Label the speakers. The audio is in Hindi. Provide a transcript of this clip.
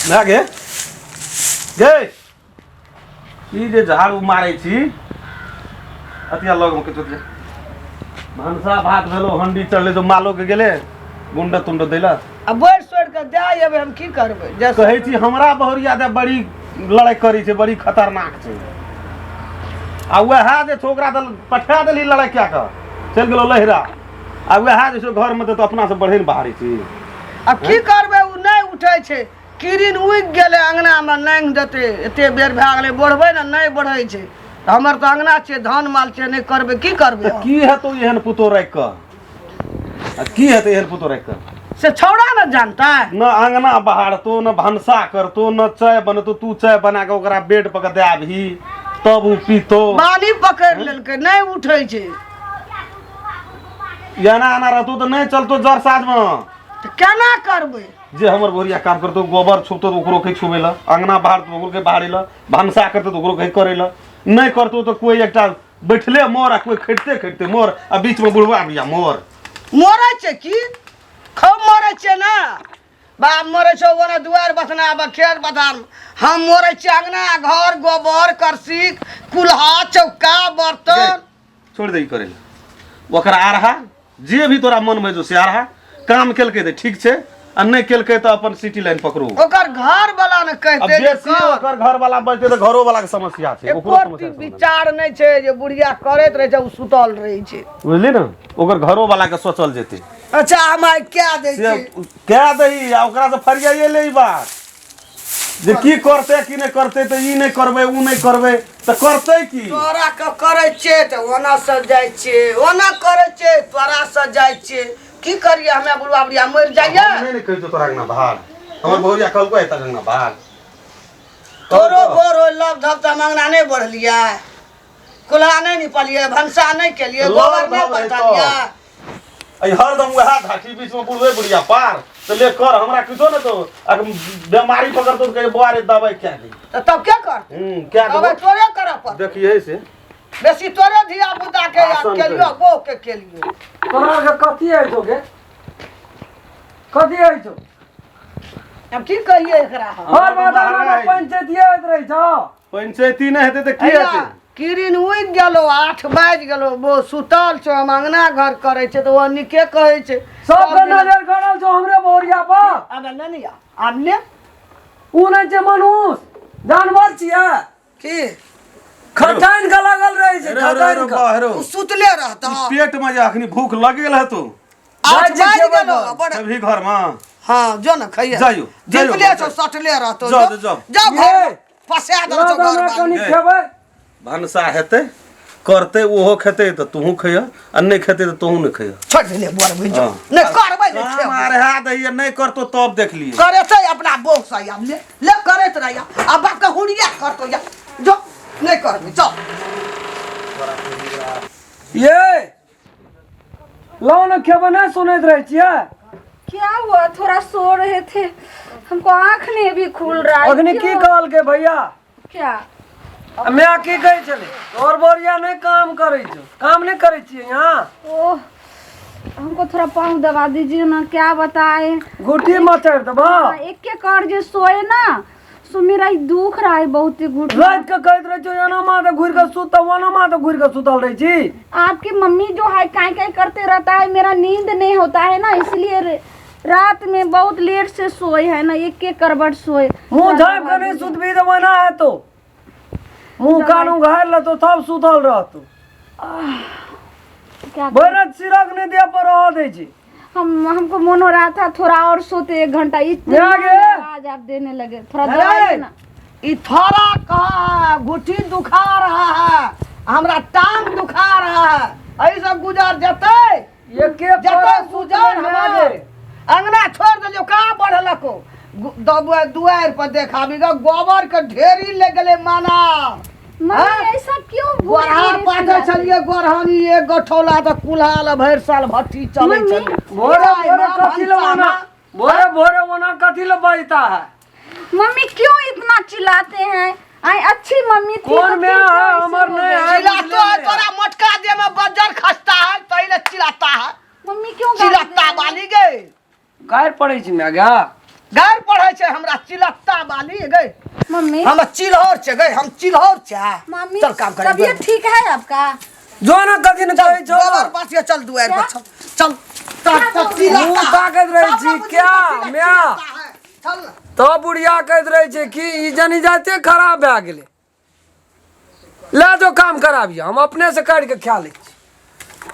Speaker 1: ना गे गे ई जे झाड़ू मारै छी अतिया लग में किछो भनसा भात भेलो हंडी चढ़ले तो मालो के गेले गुंड तुंड देला
Speaker 2: अब बोर सोड़ के दे आबे हम की करबै
Speaker 1: कहै छी हमरा बहुरिया दे बड़ी लड़ाई करी छै बड़ी खतरनाक छै आ वएह जे छोकरा दल पठा देली लड़ाई क्या कर चल गेलो लहरा आ वएह जे घर में तो अपना से बढ़े न बाहरी छी
Speaker 2: अब की करबै उ नहीं उठै छै किरिन उइक गेले अंगना में नांग देते एते बेर भए गेले बढ़बै न नहीं बढ़ै छै हमर तो अंगना छै धान माल छै नहीं करबै की करबै
Speaker 1: की हेतौ एहन पुतो राख क की हेतै एहन पुतो राख क
Speaker 2: से छौड़ा न जानता
Speaker 1: न अंगना बहारतो न भनसा करतो न चाय बनतो तू चाय बना के ओकरा बेड पर दे आबही तब उ पीतो
Speaker 2: बानी पकड़ लेलकै नहीं उठै छै
Speaker 1: याना आना रहतो तो नहीं चलतो जर साथ में
Speaker 2: तो केना करबै
Speaker 1: जे हमर बोरिया काम करतो गोबर छुपतो तो ओकरो कहीं छुबे ला अंगना बहारतो ओकरो कहीं बहारे ला भनसा करतो तो ओकरो कहीं करे ला नहीं करतो तो कोई एकटा बैठले मोर आ कोई खटते खटते मोर आ बीच में बुढ़वा बिया मोर
Speaker 2: मरै छै की खूब मरै छै ना बाप मरै छै ओना दुआर बसना अब खेत बधार हम मरै छी अंगना घर गोबर करसी कुल्हा चौका बर्तन
Speaker 1: छोड़ दे करे ला ओकरा आ रहा जे भी तोरा मन में जो से आ रहा काम केलकै त ठीक छै आ नहीं केलकै त अपन सिटी लाइन पकड़ू
Speaker 2: ओकर घर वाला न
Speaker 1: अब
Speaker 2: कहते
Speaker 1: बेसी ओकर घर वाला बचते त घरो वाला के समस्या छै ओकरो समस्या
Speaker 2: एको विचार नहीं छै जे बुढ़िया करैत रहे छै उ सुतल रहे छै
Speaker 1: बुझली ना ओकर घरो वाला के सोचल जेते
Speaker 2: अच्छा हम आई क्या दै
Speaker 1: से
Speaker 2: छी
Speaker 1: क्या दही आ ओकरा से फरियाइए ले ई बात जे की करते की नहीं करते त ई नहीं करबे उ नहीं करबे त करते की
Speaker 2: तोरा के करे छै त ओना से जाय छै ओना करे छै तोरा से जाय छै की करिए हमें बुढ़वा बुढ़िया मर जाइए
Speaker 1: नहीं कहि तो तोरा अंगना बाहर हमर बहुरिया कहलको है तक अंगना बाहर
Speaker 2: तोरो बोर हो लब धप त मंगना नहीं बढ़लिया कुल्हा नहीं निपलिए भंसा नहीं केलिए गोबर नहीं पटालिए
Speaker 1: आई हरदम वह घाटी बीच में बुढ़वे बुढ़िया पार तो ले कर हमरा किछो न तो बीमारी पकड़तो तो कहे बुआरे दवाई क्या दी
Speaker 2: तो तब क्या कर
Speaker 1: क्या
Speaker 2: अब तोरे करे पर
Speaker 1: देखिए से
Speaker 2: बेसी तोरे धिया पुता के याद
Speaker 1: आसन
Speaker 2: केलियो बो के केलियो
Speaker 3: तोरा के कथी है तो के कथी है तो
Speaker 2: अब की कहिए एकरा
Speaker 3: हर बात में पंचायती होत रही छ
Speaker 1: पंचायती नहीं हेते तो की हेते
Speaker 2: किरिन उइक गेलो 8 बाज गेलो वो सुतल छ अंगना घर करे छै तो वो निके कहे छै
Speaker 3: सब के नजर गड़ल छ हमरे बोरिया पर
Speaker 2: अब नहीं आब ले
Speaker 3: उ नहीं छै मनुष्य जानवर छियै
Speaker 2: की
Speaker 3: खटाइन के लगल रही छै खटाइन के
Speaker 1: बाहरो
Speaker 2: उ सुतले रहता
Speaker 1: पेट में जे अखनी भूख लगेल है तो
Speaker 2: 8 बाज गेलो बड़
Speaker 1: अभी घर में
Speaker 2: हां जो न खइया
Speaker 1: जाइयो
Speaker 2: जिपले छ सटले रहतो
Speaker 1: जाओ
Speaker 2: जा घर फसा दो छ घर
Speaker 3: कनी
Speaker 2: में
Speaker 3: खेबै
Speaker 1: भनसा हेते करते ओहो खेते तो तूहू खइया आ नहीं खेते तो तूहू नहीं खइया
Speaker 2: छोड़ दे बोर बुझो नहीं करबै नहीं
Speaker 1: हम
Speaker 2: खेब
Speaker 1: मारे हाथ है नहीं करतो तब देख लिए
Speaker 2: करे छै अपना बोक से अब ले करैत रहिया अब बाप के हुड़िया करतो या जो नहीं करबै चल
Speaker 3: ये लो न खेबै नहीं सुनैत रही छियै
Speaker 4: क्या हुआ? थोड़ा सो रहे थे, हमको आँख नहीं भी खुल रहा है।
Speaker 3: अग्नि की कहल के भैया
Speaker 4: क्या
Speaker 3: मैं की कहे चले और बोरिया नहीं काम करे छो काम नहीं करे छिए यहाँ
Speaker 4: ओह हमको थोड़ा पाँव दबा दीजिए ना, क्या बताए
Speaker 3: घुटी मचर दबा
Speaker 4: एक एक कर जो सोए ना सो मेरा ही दुख रहा है बहुत ही घुट
Speaker 3: रात के कहत रहे छो याना माते घुर के सुत वाना माते घुर के सुतल रही छी
Speaker 4: आपकी मम्मी जो है काई काई करते रहता है, मेरा नींद नहीं होता है ना, इसलिए रात में बहुत लेट से सोए है ना, एक एक करवट सोए।
Speaker 3: मुंह झाँप के नहीं सुत भी तो बना है तो मुंह कानू घायल ल तो सब सुतल रहतो
Speaker 4: क्या
Speaker 3: भरत सिरक ने दिया पर रह दे छी
Speaker 4: हमको मन हो रहा था थोड़ा और सोते 1 घंटा, इतने आज आप देने लगे थोड़ा दवाई ना।
Speaker 2: ई थोड़ा कहा घुटी दुखा रहा है, हमरा टांग दुखा रहा है, ऐसा गुजर जते
Speaker 3: ये के
Speaker 2: जते गुजर हमारे अंगना छोड़ दे कहाँ बढ़लको दबुआ दुआर पर देखाबीगा गोबर के ढेरी ले गेले माना
Speaker 4: मम्मी ऐसा क्यों बोल
Speaker 2: गोरहा
Speaker 4: रही है?
Speaker 2: पाटे चलिए गोरहानी एक गठौला तो कुल्हाल भर साल भट्टी चले
Speaker 4: मम्मी,
Speaker 2: चले
Speaker 3: भोरे भोरे कथी ले वना भोरे भोरे वना कथी ले बजता है
Speaker 4: मम्मी क्यों इतना चिल्लाते हैं? आई अच्छी मम्मी थी
Speaker 3: कौन
Speaker 4: तो
Speaker 3: में
Speaker 4: फिर
Speaker 3: है
Speaker 4: क्यों ऐसे
Speaker 3: हमर
Speaker 4: हो
Speaker 3: नहीं
Speaker 4: गए?
Speaker 3: है
Speaker 2: चिल्लाता है तोरा मटका दे में बजर खसता है पहले चिल्लाता है
Speaker 4: मम्मी क्यों गाली
Speaker 2: चिल्लाता
Speaker 4: दे रही है?
Speaker 2: बाली गए
Speaker 3: गायर पड़े छी मैं गा
Speaker 2: गार पढ़े छे हमरा चिलत्ता वाली गए
Speaker 4: मम्मी
Speaker 2: हम चिल्हौर छे गए हम चिल्हौर छे
Speaker 4: मम्मी
Speaker 2: चल काम करे
Speaker 4: तबीयत ठीक है आपका?
Speaker 3: जो ना कथी न कहै छौ
Speaker 2: गोबर पाथिया चल दुआर पर चल चल
Speaker 3: मुंह ताकत रहे छी क्या म्या
Speaker 2: चल ना
Speaker 3: तो बुढ़िया कहत रहे छै कि ई जनी जाते खराब भए गेलै ले जो काम कराबिया हम अपने से काट के खा ले